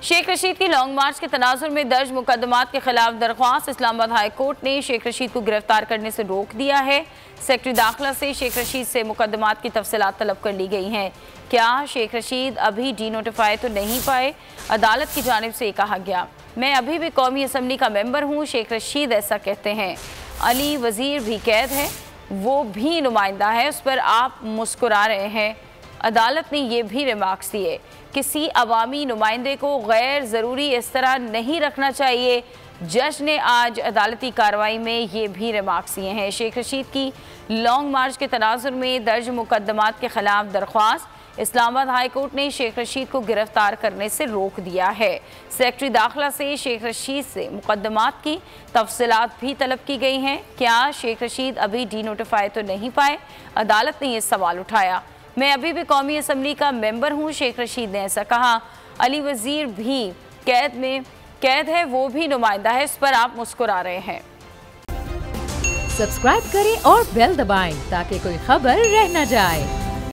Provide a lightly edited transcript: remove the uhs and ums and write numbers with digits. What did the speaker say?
शेख रशीद की लॉन्ग मार्च के तनाजुर में दर्ज मुकदमात के खिलाफ दरख्वास्त। इस्लामाबाद हाई कोर्ट ने शेख रशीद को गिरफ्तार करने से रोक दिया है। सेक्रेटरी दाखिला से शेख रशीद से मुकदमात की तफसीलात तलब कर ली गई हैं। क्या शेख रशीद अभी डी नोटिफाई तो नहीं पाए? अदालत की जानिब से कहा गया, मैं अभी भी कौमी असम्बली का मेंबर हूँ। शेख रशीद ऐसा कहते हैं। अली वजीर भी कैद है, वो भी नुमाइंदा है, उस पर आप मुस्कुरा रहे हैं। अदालत ने ये भी रिमार्क्स दिए, किसी अवामी नुमाइंदे को गैर ज़रूरी इस तरह नहीं रखना चाहिए। जज ने आज अदालती कार्रवाई में ये भी रिमार्क्स दिए हैं। शेख रशीद की लॉन्ग मार्च के तनाजुर में दर्ज मुकदमात के खिलाफ दरख्वास्त। इस्लामाबाद हाई कोर्ट ने शेख रशीद को गिरफ्तार करने से रोक दिया है। सेक्रेटरी दाखिला से शेख रशीद से मुकदमात की तफसीलात भी तलब की गई हैं। क्या शेख रशीद अभी डी नोटिफाई तो नहीं पाए? अदालत ने यह सवाल उठाया। मैं अभी भी कौमी असम्बली का मेंबर हूँ, शेख रशीद ने ऐसा कहा। अली वजीर भी कैद है, वो भी नुमाइंदा है, इस पर आप मुस्कुरा रहे हैं। सब्सक्राइब करें और बेल दबाएं ताकि कोई खबर रह न जाए।